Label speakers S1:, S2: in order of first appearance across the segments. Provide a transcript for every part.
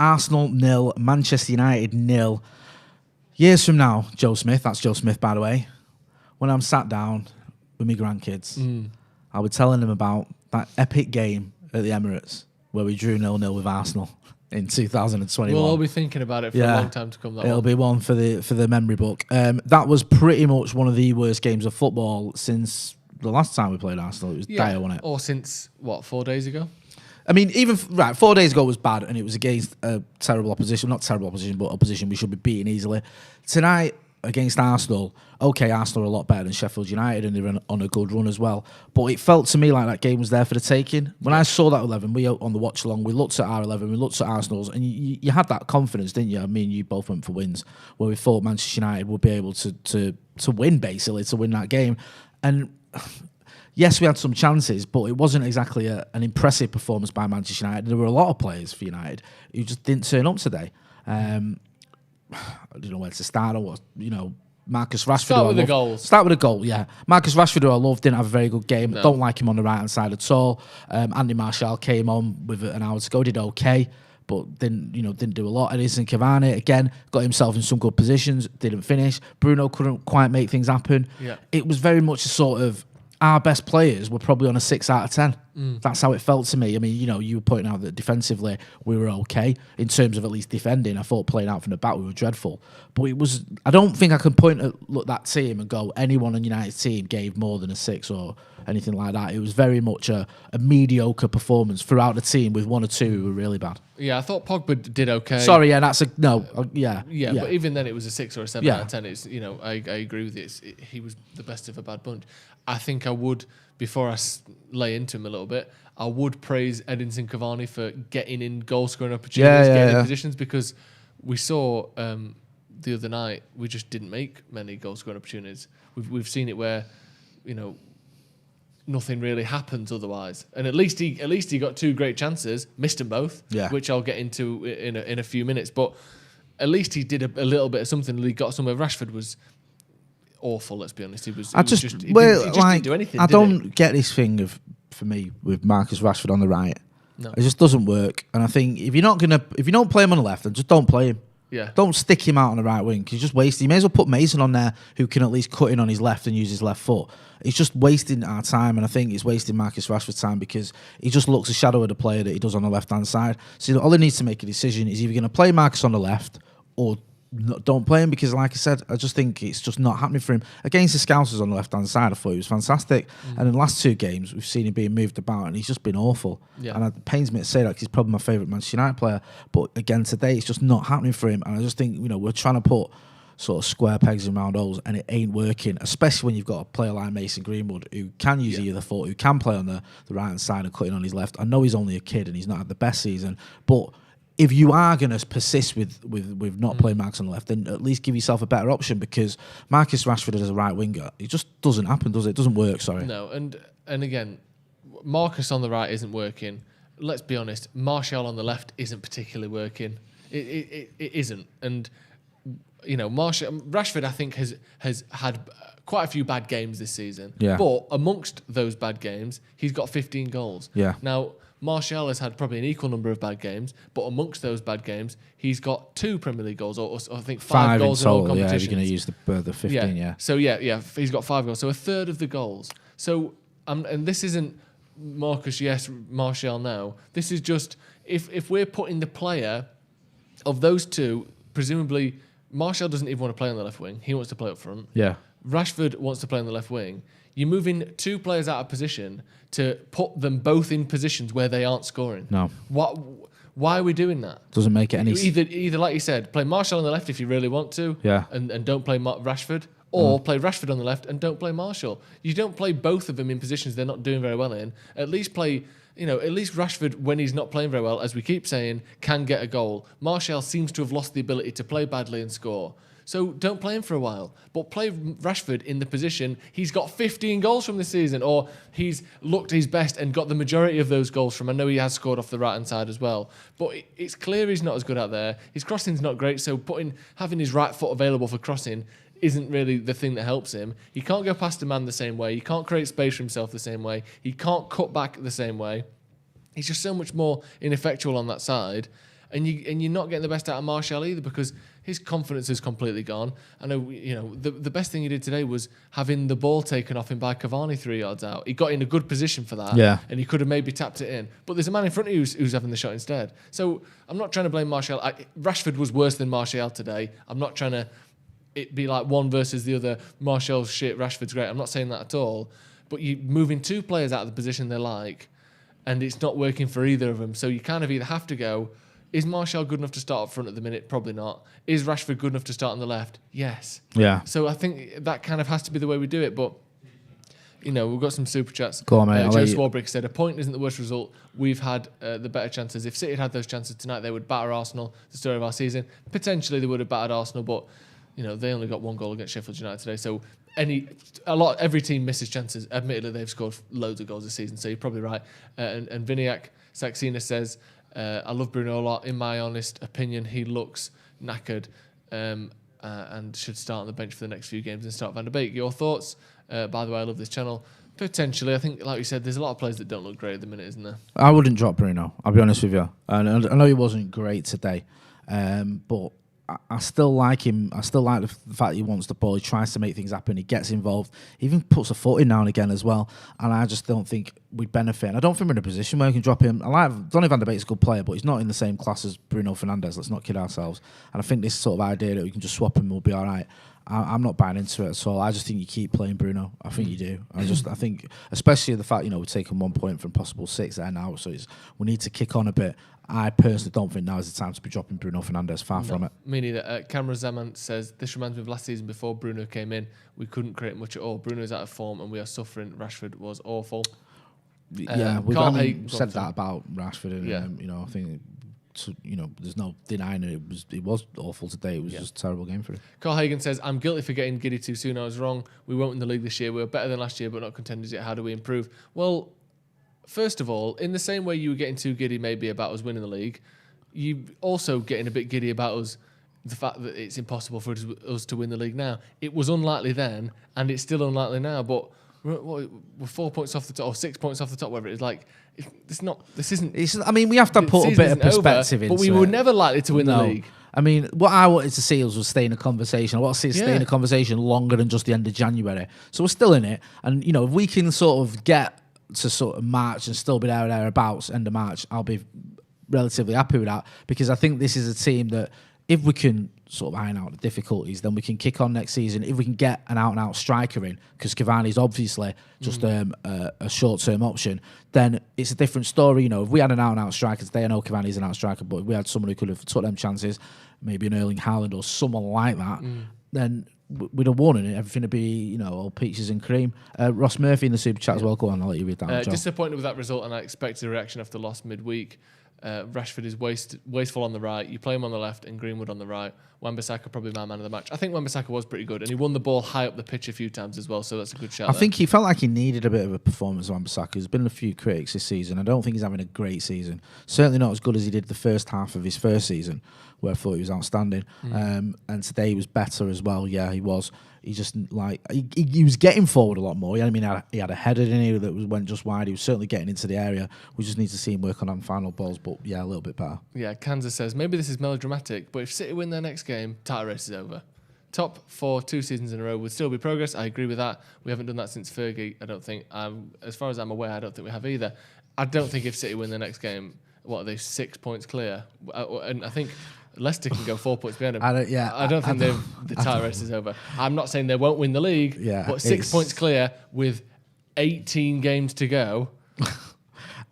S1: Arsenal 0, Manchester United 0. Years from now, Joe Smith, that's Joe Smith, by the way, when I'm sat down with my grandkids, I'll be telling them about that epic game at the Emirates where we drew 0-0 with Arsenal in 2021.
S2: We'll all be thinking about it for a long time to come.
S1: It'll be one for the memory book. That was pretty much one of the worst games of football since the last time we played Arsenal. It was dire, wasn't it?
S2: Or since, 4 days ago?
S1: I mean, 4 days ago was bad, and it was against a terrible opposition. Not terrible opposition, but opposition we should be beating easily. Tonight, against Arsenal, Arsenal are a lot better than Sheffield United, and they're on a good run as well. But it felt to me like that game was there for the taking. When I saw that 11, we on the watch along, we looked at our 11, we looked at Arsenal's, and you had that confidence, didn't you? I mean, you both went for wins, where we thought Manchester United would be able to win, basically, to win that game. And yes, we had some chances, but it wasn't exactly an impressive performance by Manchester United. There were a lot of players for United who just didn't turn up today. I don't know where to start or what, Marcus Rashford.
S2: Start with the goals.
S1: Start with a goal, yeah. Marcus Rashford, who I love, didn't have a very good game.
S2: No.
S1: Don't like him on the right-hand side at all. Andy Martial came on with an hour to go, did okay, but didn't do a lot. Edinson Cavani, again, got himself in some good positions, didn't finish. Bruno couldn't quite make things happen.
S2: Yeah.
S1: It was very much a sort of, our best players were probably on a 6 out of 10. That's how it felt to me. I mean, you were pointing out that defensively we were okay in terms of at least defending. I thought playing out from the back we were dreadful. But it was, I don't think I can point at that team and go, anyone on United's team gave more than a 6 or anything like that. It was very much a mediocre performance throughout the team with 1 or 2 who were really bad.
S2: Yeah, I thought Pogba did okay.
S1: Sorry, yeah, that's a, no, yeah.
S2: But even then it was a 6 or a 7 out of 10. It's, I agree with you. He was the best of a bad bunch. I think I would, before I lay into him a little bit, I would praise Edinson Cavani for getting in goal-scoring opportunities, getting in positions, because we saw the other night we just didn't make many goal-scoring opportunities. We've seen it where, nothing really happens otherwise. And at least he got 2 great chances, missed them both, which I'll get into in a few minutes. But at least he did a little bit of something. He got somewhere. Rashford was awful, let's be honest. He didn't do anything.
S1: I don't get this thing for me with Marcus Rashford on the right.
S2: No.
S1: It just doesn't work. And I think if you don't play him on the left, then just don't play him.
S2: Yeah.
S1: Don't stick him out on the right wing, because he's just wasting. You may as well put Mason on there, who can at least cut in on his left and use his left foot. It's just wasting our time, and I think it's wasting Marcus Rashford's time, because he just looks a shadow of the player that he does on the left-hand side. So all he needs to make a decision is either going to play Marcus on the left or don't play him, because like I said, I just think it's just not happening for him. Against the Scousers on the left-hand side, I thought he was fantastic. And in the last 2 games, we've seen him being moved about, and he's just been awful.
S2: Yeah.
S1: And it pains me to say that, because he's probably my favourite Manchester United player. But again, today, it's just not happening for him. And I just think, we're trying to put sort of square pegs in round holes, and it ain't working, especially when you've got a player like Mason Greenwood, who can use either foot, who can play on the right-hand side and cutting on his left. I know he's only a kid, and he's not had the best season, but if you are going to persist with not playing Marcus on the left, then at least give yourself a better option, because Marcus Rashford as a right winger, it just doesn't happen, does it? It doesn't work, sorry.
S2: No, and again, Marcus on the right isn't working. Let's be honest, Martial on the left isn't particularly working. It isn't. And, Rashford, I think, has had quite a few bad games this season.
S1: Yeah.
S2: But amongst those bad games, he's got 15 goals.
S1: Yeah.
S2: Now, Martial has had probably an equal number of bad games, but amongst those bad games, he's got 2 Premier League goals, or I think 5 goals in all competitions.
S1: Yeah, you're going to use the 15, yeah.
S2: So, he's got 5 goals, so a third of the goals. So, and this isn't Marcus, yes, Martial, no. This is just, if we're putting the player of those 2, presumably, Martial doesn't even want to play on the left wing. He wants to play up front.
S1: Yeah.
S2: Rashford wants to play on the left wing. You're moving 2 players out of position to put them both in positions where they aren't scoring.
S1: No.
S2: Why are we doing that?
S1: Doesn't make it any...
S2: Either like you said, play Martial on the left if you really want to, and don't play Rashford, or play Rashford on the left and don't play Martial. You don't play both of them in positions they're not doing very well in. At least play... at least Rashford, when he's not playing very well, as we keep saying, can get a goal. Martial seems to have lost the ability to play badly and score. So don't play him for a while, but play Rashford in the position. He's got 15 goals from this season, or he's looked his best and got the majority of those goals from. I know he has scored off the right-hand side as well, but it's clear he's not as good out there. His crossing's not great, so having his right foot available for crossing isn't really the thing that helps him. He can't go past a man the same way. He can't create space for himself the same way. He can't cut back the same way. He's just so much more ineffectual on that side. and you're not getting the best out of Martial either because his confidence is completely gone. I know, the best thing he did today was having the ball taken off him by Cavani 3 yards out. He got in a good position for that, and he could have maybe tapped it in. But there's a man in front of you who's having the shot instead. So I'm not trying to blame Martial. Rashford was worse than Martial today. I'm not trying to it be like one versus the other. Martial's shit, Rashford's great. I'm not saying that at all. But you're moving 2 players out of the position they like, and it's not working for either of them. So you kind of either have to go, is Martial good enough to start up front at the minute? Probably not. Is Rashford good enough to start on the left? Yes.
S1: Yeah.
S2: So I think that kind of has to be the way we do it. But, we've got some super chats.
S1: Go on, mate.
S2: Joe Swarbrick said, a point isn't the worst result. We've had the better chances. If City had those chances tonight, they would batter Arsenal, the story of our season. Potentially they would have battered Arsenal, but, they only got 1 goal against Sheffield United today. So every team misses chances. Admittedly, they've scored loads of goals this season, so you're probably right. And Viniak Saxena says, I love Bruno a lot. In my honest opinion, he looks knackered and should start on the bench for the next few games and start Van der Beek. Your thoughts? By the way, I love this channel. Potentially, I think, like you said, there's a lot of players that don't look great at the minute, isn't there?
S1: I wouldn't drop Bruno, I'll be honest with you. And I know he wasn't great today, but I still like him. I still like the fact he wants the ball. He tries to make things happen. He gets involved. He even puts a foot in now and again as well. And I just don't think we'd benefit. And I don't think we're in a position where we can drop him. I like Donny van der Beek's a good player, but he's not in the same class as Bruno Fernandes. Let's not kid ourselves. And I think this sort of idea that we can just swap him will be all right. I'm not buying into it at all. I just think you keep playing Bruno. I think you do. I think, especially the fact, we're taking 1 point from possible 6 there now, so we need to kick on a bit. I personally don't think now is the time to be dropping Bruno Fernandes. Far from it.
S2: Me neither. Cameron Zaman says, this reminds me of last season before Bruno came in. We couldn't create much at all. Bruno's out of form and we are suffering. Rashford was awful.
S1: Yeah, we've said that about Rashford. And, I think... there's no denying it was awful today. It was just a terrible game for him.
S2: Carl Hagan says, I'm guilty for getting giddy too soon. I was wrong. We won't win the league this year. We were better than last year, but not contenders yet. How do we improve? Well, first of all, in the same way you were getting too giddy maybe about us winning the league, you also getting a bit giddy about us, the fact that it's impossible for us to win the league now. It was unlikely then, and it's still unlikely now, but we're 4 points off the top, or 6 points off the top, whatever it is. Like, it's not. This isn't.
S1: We have to put a bit of perspective into it.
S2: But we were never likely to win the league.
S1: What I wanted to see was stay in a conversation. I want to see us stay in a conversation longer than just the end of January. So we're still in it, and if we can sort of get to sort of March and still be thereabouts end of March, I'll be relatively happy with that, because I think this is a team that if we can sort of iron out the difficulties, then we can kick on next season. If we can get an out-and-out striker in, because Cavani's obviously just a short-term option, then it's a different story. If we had an out-and-out striker today, I know Cavani's an out striker, but if we had someone who could have took them chances, maybe an Erling Haaland or someone like that, then we'd have won it. Everything would be, all peaches and cream. Ross Murphy in the super chat as well. Go on, I'll let you read that.
S2: Disappointed with that result, and I expected a reaction after loss midweek. Rashford is wasteful on the right. You play him on the left and Greenwood on the right. Wan-Bissaka probably my man of the match. I think Wan-Bissaka was pretty good, and he won the ball high up the pitch a few times as well, so that's a good shout.
S1: I think he felt like he needed a bit of a performance, Wan-Bissaka. There's been a few critics this season. I don't think he's having a great season. Certainly not as good as he did the first half of his first season, where I thought he was outstanding. And today he was better as well. Yeah, he was. He just he was getting forward a lot more. He had a header in here that went just wide. He was certainly getting into the area. We just need to see him work on final balls, but yeah, a little bit better.
S2: Yeah, Kansas says maybe this is melodramatic, but if City win their next game, title race is over. Top 4 2 seasons in a row would still be progress. I agree with that. We haven't done that since Fergie. I don't think. As far as I'm aware, I don't think we have either. I don't think if City win their next game, what are they, 6 points clear? And I think Leicester can go 4 points behind them. I don't think the title race is over. I'm not saying they won't win the league, but 6 points clear with 18 games to go.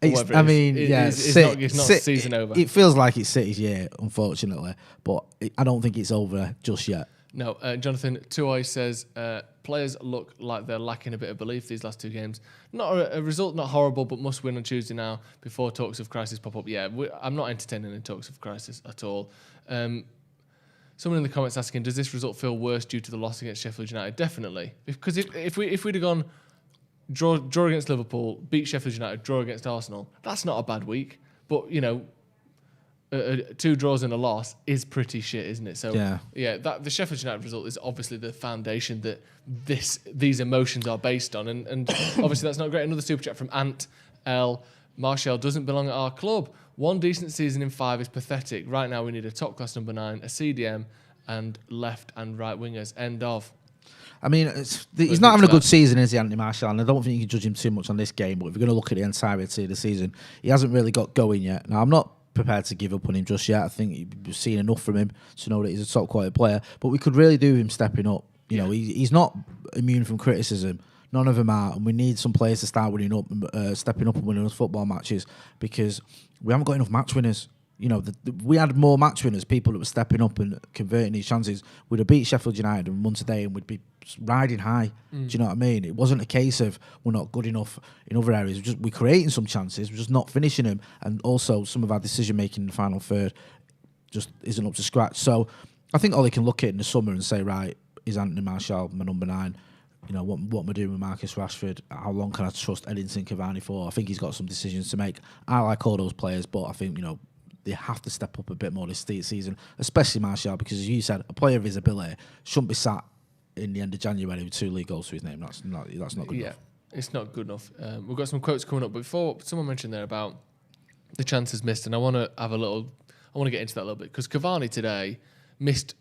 S1: It's
S2: not season over.
S1: It feels like it's City's year, unfortunately, but I don't think it's over just yet.
S2: No, Jonathan Tuoy says players look like they're lacking a bit of belief these last 2 games. Not a result, not horrible, but must win on Tuesday now before talks of crisis pop up. Yeah, I'm not entertaining any talks of crisis at all. Someone in the comments asking, does this result feel worse due to the loss against Sheffield United? Definitely, because if we'd have gone draw against Liverpool, beat Sheffield United, draw against Arsenal, that's not a bad week. But 2 draws and a loss is pretty shit, isn't it? So the Sheffield United result is obviously the foundation that these emotions are based on, and obviously that's not great. Another super chat from Ant L Martial doesn't belong at our club. One decent season in 5 is pathetic. Right now we need a top-class number 9, a CDM, and left and right wingers. End of.
S1: I mean, he's not having a good season, is he, Anthony Martial? And I don't think you can judge him too much on this game. But if you're going to look at the entirety of the season, he hasn't really got going yet. Now, I'm not prepared to give up on him just yet. I think we've seen enough from him to know that he's a top-quality player. But we could really do with him stepping up. You know, he's not immune from criticism. None of them are. And we need some players to start winning up, stepping up and winning us football matches, because we haven't got enough match winners. You know, we had more match winners, people that were stepping up and converting these chances. We'd have beat Sheffield United and won today, and we'd be riding high. Do you know what I mean? It wasn't a case of we're not good enough in other areas. We're creating some chances, we're just not finishing them. And also, some of our decision making in the final third just isn't up to scratch. So I think Ollie can look at it in the summer and say, right, is Anthony Martial my number 9? You know, what am I doing with Marcus Rashford? How long can I trust Edinson Cavani for? I think he's got some decisions to make. I like all those players, but I think, you know, they have to step up a bit more this season, especially Martial, because as you said, a player of his ability shouldn't be sat in the end of January with 2 league goals to his name. That's not good enough.
S2: Yeah, it's not good enough. We've got some quotes coming up, but before, someone mentioned there about the chances missed, and I want to get into that a little bit, because Cavani today missed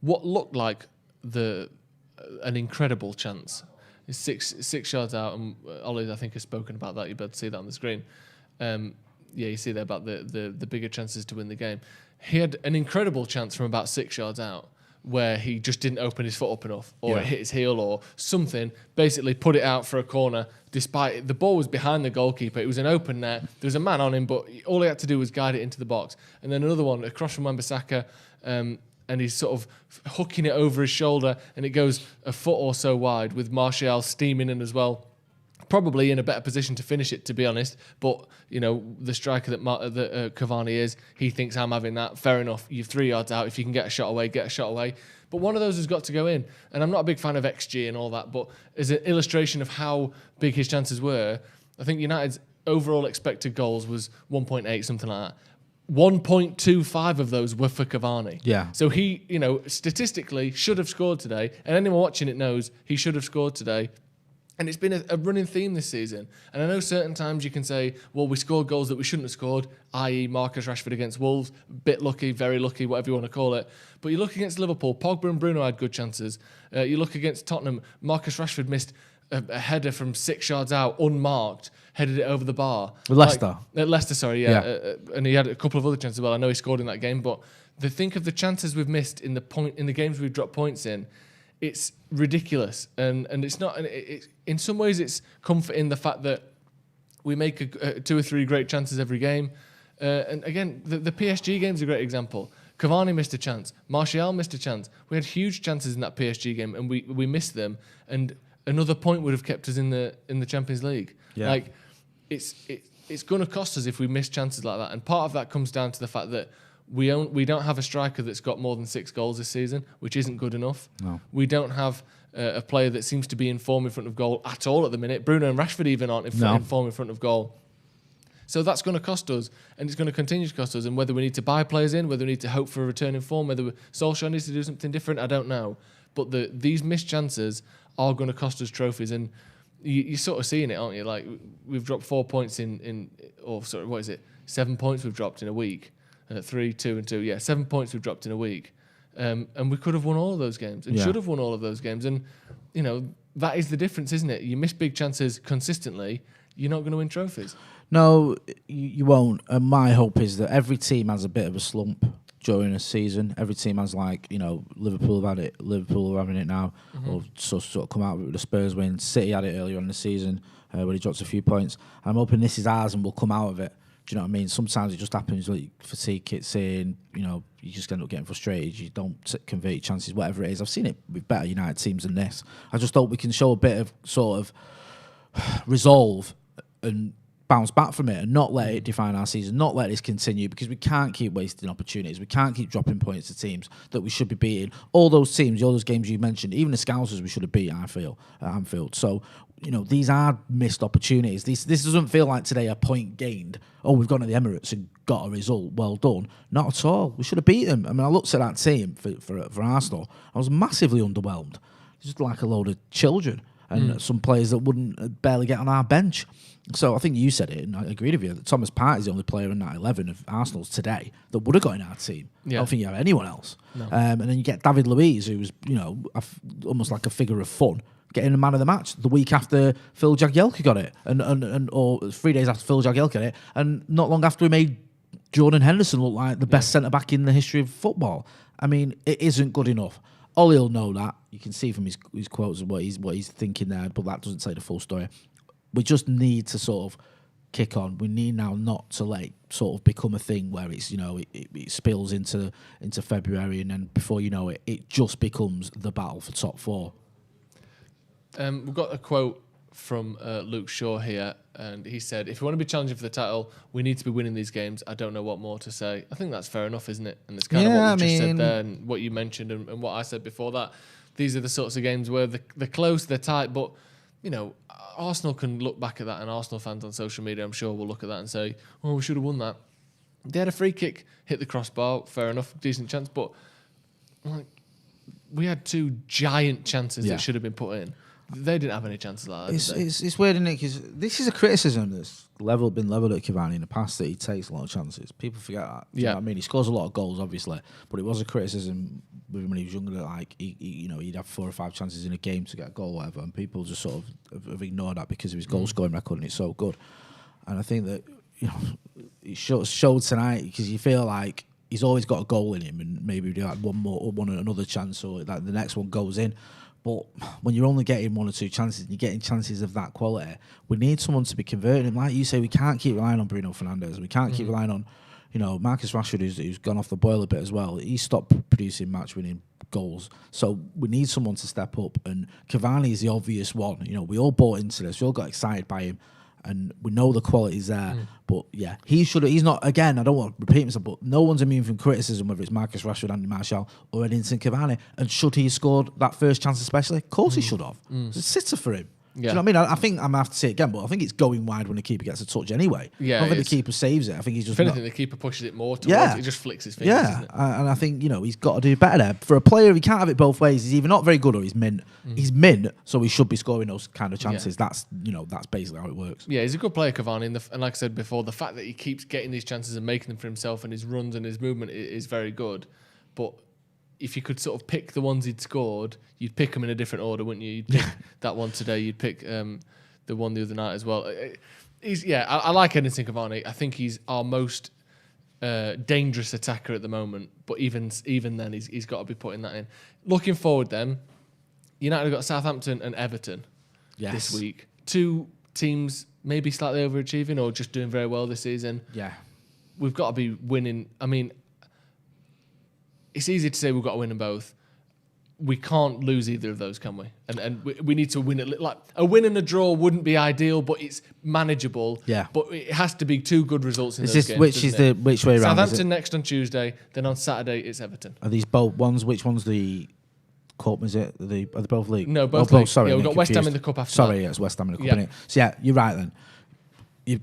S2: what looked like an incredible chance. It's six yards out, and Ollie, I think, has spoken about that. You'll be able to see that on the screen. Yeah, you see there about the bigger chances to win the game. He had an incredible chance from about 6 yards out where he just didn't open his foot up enough, or it hit his heel or something, basically put it out for a corner, despite the ball was behind the goalkeeper. It was an open net. There was a man on him, but all he had to do was guide it into the box. And then another one across from Wan-Bissaka, and he's sort of hooking it over his shoulder, and it goes a foot or so wide, with Martial steaming in as well. Probably in a better position to finish it, to be honest. But, you know, the striker that Cavani is, he thinks I'm having that. Fair enough. You're 3 yards out. If you can get a shot away, get a shot away. But one of those has got to go in. And I'm not a big fan of XG and all that, but as an illustration of how big his chances were, I think United's overall expected goals was 1.8, something like that. 1.25 of those were for Cavani.
S1: Yeah.
S2: So he, you know, statistically should have scored today. And anyone watching it knows he should have scored today. And it's been a running theme this season. And I know certain times you can say, well, we scored goals that we shouldn't have scored, i.e. Marcus Rashford against Wolves, bit lucky, very lucky, whatever you want to call it. But you look against Liverpool, Pogba and Bruno had good chances. You look against Tottenham, Marcus Rashford missed a header from 6 yards out, unmarked, headed it over the bar.
S1: Leicester.
S2: Leicester, sorry, yeah. And he had a couple of other chances as well. I know he scored in that game, but think of the chances we've missed in the games we've dropped points in. It's ridiculous, and it's not. In some ways, it's comfort in the fact that we make 2 or 3 great chances every game. And again, the PSG game's a great example. Cavani missed a chance. Martial missed a chance. We had huge chances in that PSG game, and we missed them. And another point would have kept us in the Champions League. Yeah. Like it's going to cost us if we miss chances like that. And part of that comes down to the fact that we don't have a striker that's got more than 6 goals this season, which isn't good enough.
S1: No.
S2: We don't have a player that seems to be in form in front of goal at all at the minute. Bruno and Rashford even aren't in form in front of goal. So that's going to cost us, and it's going to continue to cost us. And whether we need to buy players in, whether we need to hope for a return in form, whether Solskjaer needs to do something different, I don't know. But these missed chances are going to cost us trophies, and you're sort of seeing it, aren't you? Like, we've dropped 4 points 7 points we've dropped in a week. 3, 2, and 2. Yeah, 7 points we've dropped in a week. And we could have won all of those games and should have won all of those games. And, you know, that is the difference, isn't it? You miss big chances consistently, you're not going to win trophies.
S1: No, you won't. And my hope is that every team has a bit of a slump during a season. Every team has, like, you know, Liverpool have had it. Liverpool are having it now. Or sort of come out with the Spurs win. City had it earlier in the season where he dropped a few points. I'm hoping this is ours and we'll come out of it. Do you know what I mean? Sometimes it just happens, like fatigue kicks in, you know, you just end up getting frustrated, you don't convert your chances, whatever it is. I've seen it with better United teams than this. I just hope we can show a bit of sort of resolve and bounce back from it and not let it define our season, not let this continue, because we can't keep wasting opportunities. We can't keep dropping points to teams that we should be beating. All those teams, all those games you mentioned, even the Scousers we should have beat, I feel, at Anfield. So, you know, these are missed opportunities. This doesn't feel like today a point gained. Oh, we've gone to the Emirates and got a result. Well done. Not at all. We should have beat them. I mean, I looked at that team for Arsenal. I was massively underwhelmed. Just like a load of children. and some players that wouldn't barely get on our bench. So I think you said it, and I agree with you. That Thomas Partey's the only player in that 11 of Arsenal's today that would have got in our team.
S2: Yeah.
S1: I don't think you have anyone else.
S2: No.
S1: And then you get David Luiz, who was, almost like a figure of fun, getting the man of the match the week after Phil Jagielka got it, or 3 days after Phil Jagielka got it, and not long after he made Jordan Henderson look like the best centre back in the history of football. I mean, it isn't good enough. Ollie will know that. You can see from his quotes what he's thinking there, but that doesn't say the full story. We just need to sort of kick on. We need now not to let it sort of become a thing where it's it spills into February, and then before you know it, it just becomes the battle for top four.
S2: We've got a quote from Luke Shaw here, and he said, "If we want to be challenging for the title, we need to be winning these games. I don't know what more to say." I think that's fair enough, isn't it? And it's kind of what we just said there, and what you mentioned, and what I said before that. These are the sorts of games where they're close, they're tight, but Arsenal can look back at that, and Arsenal fans on social media, I'm sure, will look at that and say, "Oh, we should have won that." They had a free kick, hit the crossbar, fair enough, decent chance, but we had two giant chances that should have been put in. They didn't have any chances like that.
S1: It's weird, isn't it? Because this is a criticism that's been levelled at Cavani in the past, that he takes a lot of chances. People forget that. Do you know what I mean? He scores a lot of goals, obviously, but it was a criticism when he was younger that he'd have 4 or 5 chances in a game to get a goal or whatever, and people just sort of have ignored that because of his goal scoring record and it's so good. And I think that it showed tonight, because you feel like he's always got a goal in him, and maybe do like another chance, or like the next one goes in. But when you're only getting 1 or 2 chances, and you're getting chances of that quality, we need someone to be converting him. Like you say, we can't keep relying on Bruno Fernandes. We can't keep relying on, Marcus Rashford, who's gone off the boil a bit as well. He stopped producing match-winning goals. So we need someone to step up, and Cavani is the obvious one. We all bought into this. We all got excited by him, and we know the quality's there. But yeah, he's not, again, I don't want to repeat myself, but no one's immune from criticism, whether it's Marcus Rashford, Andy Martial, or Edinson Cavani. And should he have scored that first chance especially? Of course he should have. It's a sitter for him. Yeah. Do you know what I mean? I think I'm going to have to say it again, but I think it's going wide when the keeper gets a touch anyway.
S2: Yeah,
S1: I don't think the keeper saves it. I think he's just...
S2: If anything, the keeper pushes it more towards it. He just flicks his fingers,
S1: yeah, and I think, he's got to do better there. For a player, he can't have it both ways. He's either not very good or he's mint. He's mint, so he should be scoring those kind of chances. Yeah. That's basically how it works.
S2: Yeah, he's a good player, Cavani, and like I said before, the fact that he keeps getting these chances and making them for himself, and his runs and his movement is very good. But if you could sort of pick the ones he'd scored, you'd pick them in a different order, wouldn't you? You'd pick that one today, you'd pick the one the other night as well. I like Edinson Cavani. I think he's our most dangerous attacker at the moment. But even then, he's got to be putting that in. Looking forward, then, United have got Southampton and Everton this week. 2 teams maybe slightly overachieving or just doing very well this season.
S1: Yeah,
S2: we've got to be winning. I mean, it's easy to say we've got to win them both. We can't lose either of those, can we? And we need to win it. Like a win and a draw wouldn't be ideal, but it's manageable. Yeah. But it has to be 2 good results in those games.
S1: Which way around?
S2: Southampton next on Tuesday, then on Saturday it's Everton.
S1: Are these both ones? Which one's the cup? Is it? Are they both league?
S2: No, both. League.
S1: Sorry,
S2: we've got West Ham in the cup after.
S1: Sorry, it's West Ham in the cup. Innit? So yeah, you're right then.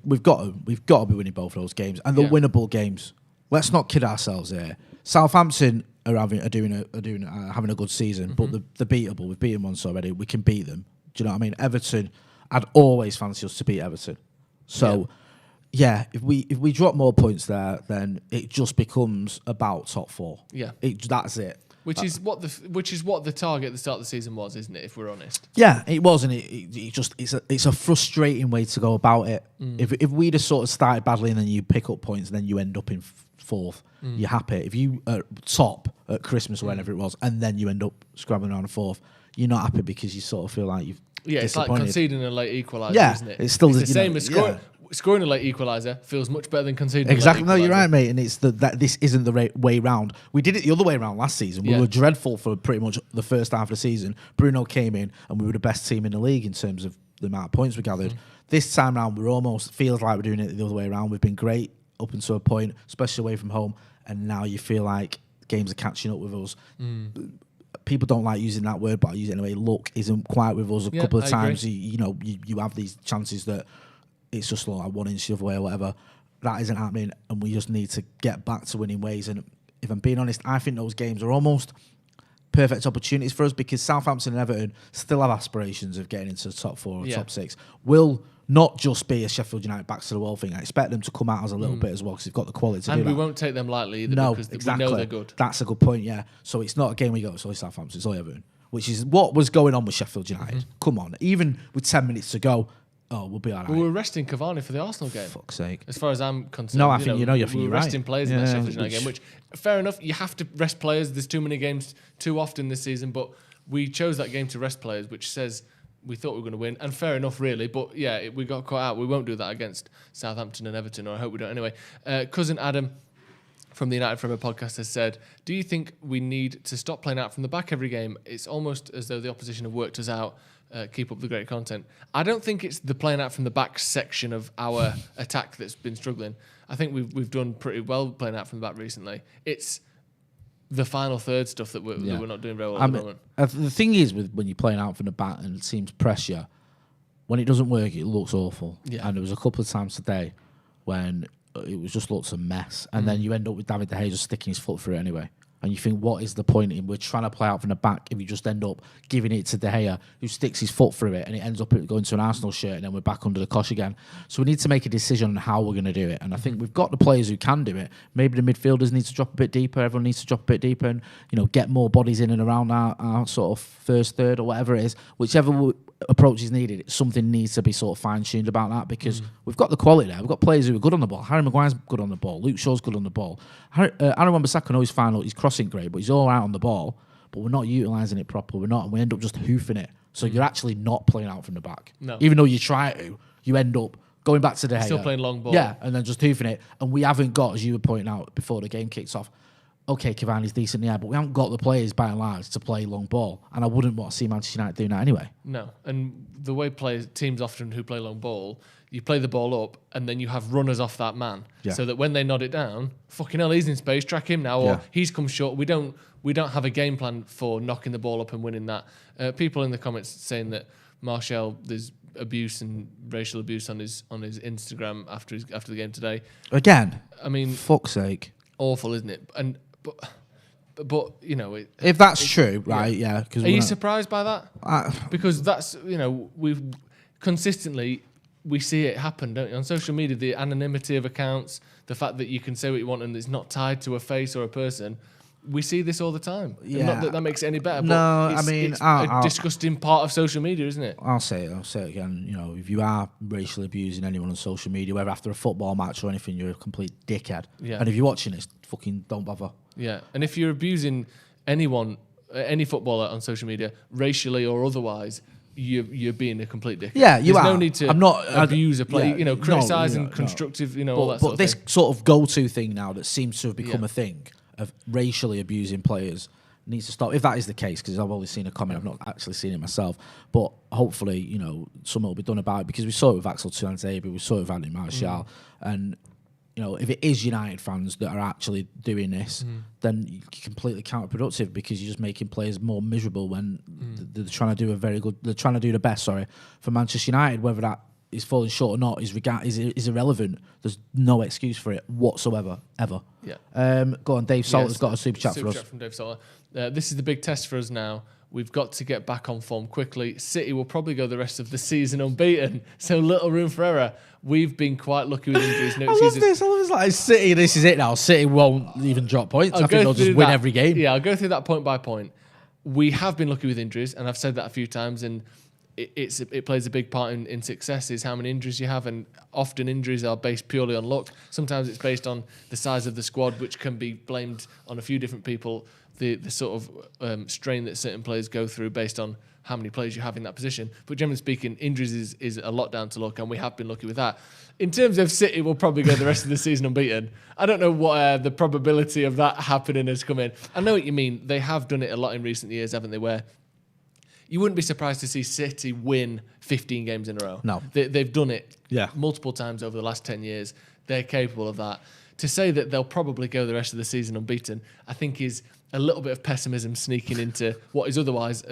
S1: We've got to be winning both of those games, and they're winnable games. Let's not kid ourselves here. Southampton are having a good season, but they're beatable. We've beaten once already. We can beat them. Do you know what I mean? Everton, I'd always fancy us to beat Everton. So, if we drop more points there, then it just becomes about top 4.
S2: Yeah,
S1: that's it.
S2: Which is what the target at the start of the season was, isn't it? If we're honest.
S1: Yeah, it was, and it's a frustrating way to go about it. If we'd have sort of started badly and then you pick up points and then you end up in 4th, you're happy. If you are top at Christmas or whenever it was, and then you end up scrabbling around a 4th, you're not happy because you sort of feel like you've
S2: it's like conceding a late equaliser, isn't it?
S1: It's still
S2: the same as scoring a late equaliser feels much better than conceding.
S1: Exactly.
S2: A late
S1: no, you're right, mate. And it's that this isn't the way round. We did it the other way around last season. We were dreadful for pretty much the first half of the season. Bruno came in, and we were the best team in the league in terms of the amount of points we gathered. This time round, we're almost feels like we're doing it the other way around. We've been great up until a point, especially away from home, and now you feel like games are catching up with us. People don't like using that word, but I use it anyway. Luck isn't quite with us a couple of times. You have these chances that it's just like 1 inch the other way or whatever. That isn't happening, and we just need to get back to winning ways. And if I'm being honest, I think those games are almost perfect opportunities for us because Southampton and Everton still have aspirations of getting into the top 4 or top 6. Will not just be a Sheffield United backs to the wall thing. I expect them to come out as a little bit as well because they've got the quality to do that.
S2: And we won't take them lightly either because
S1: exactly.
S2: we know they're good.
S1: That's a good point, yeah. So it's not a game we go, it's only Southampton, it's only Everton, which is what was going on with Sheffield United. Come on, even with 10 minutes to go, we'll be all right.
S2: We were resting Cavani for the Arsenal game.
S1: For fuck's sake.
S2: As far as I'm concerned.
S1: No, I think we
S2: were resting
S1: right.
S2: players in that Sheffield United game, which, fair enough, you have to rest players. There's too many games too often this season, but we chose that game to rest players, which says we thought we were going to win, and fair enough, really. But yeah, we got caught out. We won't do that against Southampton and Everton, or I hope we don't anyway. Cousin Adam from the United Forever podcast has said, do you think we need to stop playing out from the back every game? It's almost as though the opposition have worked us out. Keep up the great content. I don't think it's the playing out from the back section of our attack that's been struggling. I think we've done pretty well playing out from the back recently. It's the final third stuff that we're not doing very well at the moment.
S1: The thing is, when you're playing out from the back and it seems pressure, when it doesn't work, it looks awful. Yeah. And there was a couple of times today when it was just lots of mess, and then you end up with David De Gea just sticking his foot through it anyway. And you think, what is the point in we're trying to play out from the back if you just end up giving it to De Gea, who sticks his foot through it, and it ends up going to an Arsenal shirt, and then we're back under the cosh again. So we need to make a decision on how we're going to do it. And I think we've got the players who can do it. Maybe the midfielders need to drop a bit deeper. Everyone needs to drop a bit deeper and get more bodies in and around our sort of first third or whatever it is. Whichever approach is needed, something needs to be sort of fine-tuned about that because we've got the quality there. We've got players who are good on the ball. Harry Maguire's good on the ball. Luke Shaw's good on the ball. Aaron Wan-Bissaka, I know he's crossing great, but he's all out on the ball, but we're not utilising it properly. We're not, and we end up just hoofing it. So you're actually not playing out from the back.
S2: No.
S1: Even though you try to, you end up going back to De Gea.
S2: Still playing long ball.
S1: Yeah, and then just hoofing it. And we haven't got, as you were pointing out before the game kicks off, okay, Cavani's decent in the air, but we haven't got the players by and large to play long ball. And I wouldn't want to see Manchester United doing that anyway.
S2: No, and the way teams often who play long ball, you play the ball up and then you have runners off that man. Yeah. So that when they nod it down, fucking hell, he's in space, track him now, or he's come short. We don't have a game plan for knocking the ball up and winning that. People in the comments saying that Martial, there's abuse and racial abuse on his Instagram after the game today.
S1: Again,
S2: I mean,
S1: fuck's sake,
S2: awful, isn't it? But
S1: if that's true, right? Yeah.
S2: Are you surprised by that? Because that's we've consistently we see it happen, don't you? On social media, the anonymity of accounts, the fact that you can say what you want and it's not tied to a face or a person. We see this all the time. Yeah. And not that makes it any better.
S1: No,
S2: but it's a disgusting part of social media, isn't it?
S1: I'll say it again. If you are racially abusing anyone on social media, whether after a football match or anything, you're a complete dickhead. Yeah. And if you're watching this, fucking don't bother.
S2: Yeah. And if you're abusing anyone, any footballer on social media, racially or otherwise, you're being a complete dickhead.
S1: Yeah, you
S2: There's
S1: are.
S2: no need to abuse a player. Criticise and constructive. All that.
S1: But this sort of go-to thing now that seems to have become a thing of racially abusing players needs to stop. If that is the case, because I've only seen a comment, I've not actually seen it myself. But hopefully, something will be done about it because we saw it with Axel Tuanzebe, we saw it with Andy Martial, and if it is United fans that are actually doing this, then you're completely counterproductive because you're just making players more miserable when they're trying to do they're trying to do the best. For Manchester United, whether that is falling short or not is irrelevant. There's no excuse for it whatsoever, ever. Yeah. Go on, Dave Salter's got a super chat for us.
S2: Super chat from Dave Salter. This is the big test for us now. We've got to get back on form quickly. City will probably go the rest of the season unbeaten, so little room for error. We've been quite lucky with injuries.
S1: I love this. I love this. Like City, this is it now. City won't even drop points. I think they'll just win every game.
S2: Yeah, I'll go through that point by point. We have been lucky with injuries, and I've said that a few times, and it plays a big part in success is how many injuries you have, and often injuries are based purely on luck. Sometimes it's based on the size of the squad, which can be blamed on a few different people, the sort of strain that certain players go through based on how many players you have in that position. But generally speaking, injuries is a lot down to luck, and we have been lucky with that. In terms of City, we'll probably go the rest of the season unbeaten. I don't know what the probability of that happening has come in. I know what you mean. They have done it a lot in recent years, haven't they, where you wouldn't be surprised to see City win 15 games in a row.
S1: No.
S2: They've done it multiple times over the last 10 years. They're capable of that. To say that they'll probably go the rest of the season unbeaten, I think is a little bit of pessimism sneaking into what is otherwise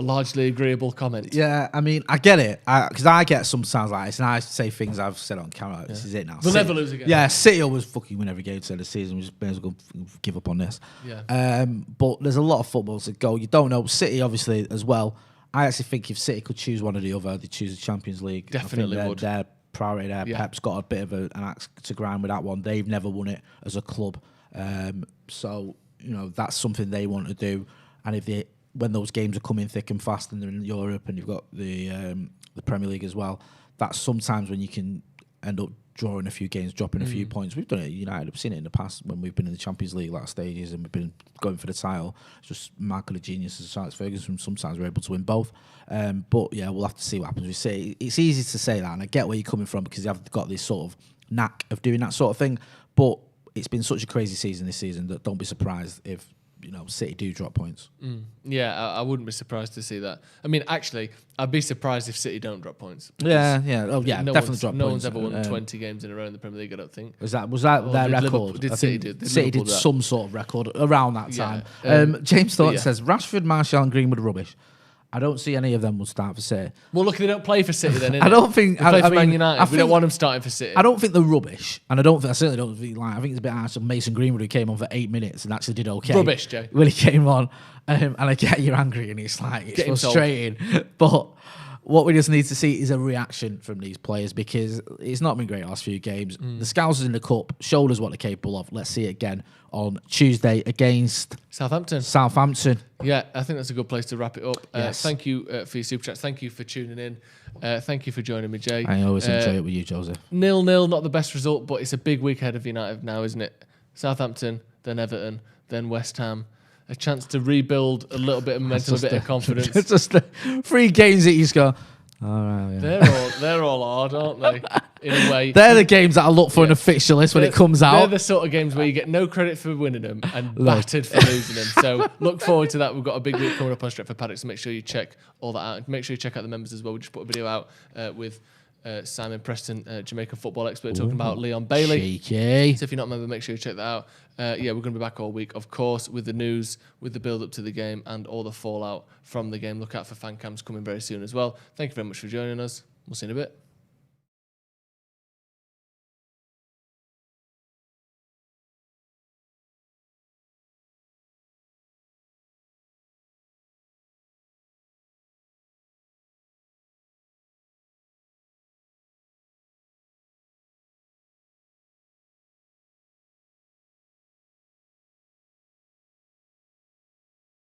S2: largely agreeable comment.
S1: Yeah, I mean, I get it. Because I get sometimes like it's nice to say things I've said on camera. Like, this is it now.
S2: We'll never lose again.
S1: Yeah, City always fucking win every game to the season. We just may as well give up on this.
S2: Yeah.
S1: But there's a lot of football to go. You don't know. City, obviously, as well. I actually think if City could choose one or the other, they choose the Champions League.
S2: Definitely would.
S1: Their priority there.
S2: Yeah.
S1: Pep's got a bit of an axe to grind with that one. They've never won it as a club. So, that's something they want to do. And when those games are coming thick and fast and they're in Europe and you've got the Premier League as well, that's sometimes when you can end up drawing a few games, dropping a few points. We've done it at United. I've seen it in the past when we've been in the Champions League last stages and we've been going for the title. It's just Michael the Genius and Alex Ferguson. Sometimes we're able to win both. But yeah, we'll have to see what happens. We say it's easy to say that, and I get where you're coming from because you've got this sort of knack of doing that sort of thing. But it's been such a crazy season this season that don't be surprised if City do drop points.
S2: Yeah, I wouldn't be surprised to see that. I mean, actually, I'd be surprised if City don't drop points.
S1: Yeah. Oh, yeah, definitely drop points.
S2: No one's ever won 20 games in a row in the Premier League, I don't think.
S1: Was that their record?
S2: City
S1: did some sort of record around that time. James Thornton says, Rashford, Martial and Greenwood are rubbish. I don't see any of them will start for City.
S2: Well, look, they don't play for City then,
S1: I don't think...
S2: They play for Man United. We don't want them starting for City.
S1: I don't think they're rubbish. And I certainly don't think... I think it's a bit harsh of Mason Greenwood who came on for 8 minutes and actually did okay.
S2: Rubbish, Jay.
S1: When he came on. And I get you're angry and it's frustrating. But what we just need to see is a reaction from these players because it's not been great last few games. The Scousers in the Cup showed us what they're capable of. Let's see it again on Tuesday against Southampton.
S2: Yeah, I think that's a good place to wrap it up.
S1: Yes.
S2: Thank you for your super chats. Thank you for tuning in. Thank you for joining me, Jay.
S1: I always enjoy it with you, Joseph.
S2: 0-0, not the best result, but it's a big week ahead of United now, isn't it? Southampton, then Everton, then West Ham. A chance to rebuild a little bit of momentum, a bit of confidence.
S1: It's just 3 games that you just go, all right, yeah.
S2: They're all hard, aren't they? In a way.
S1: They're the games that I look for in a fixture list when it comes out.
S2: They're the sort of games where you get no credit for winning them and battered for losing them. So look forward to that. We've got a big week coming up on Stretford Paddock, so make sure you check all that out. And make sure you check out the members as well. We just put a video out with Simon Preston, Jamaican football expert, talking about Leon Bailey.
S1: Cheeky.
S2: So if you're not a member, make sure you check that out. We're going to be back all week, of course, with the news, with the build-up to the game and all the fallout from the game. Look out for fan cams coming very soon as well. Thank you very much for joining us. We'll see you in a bit.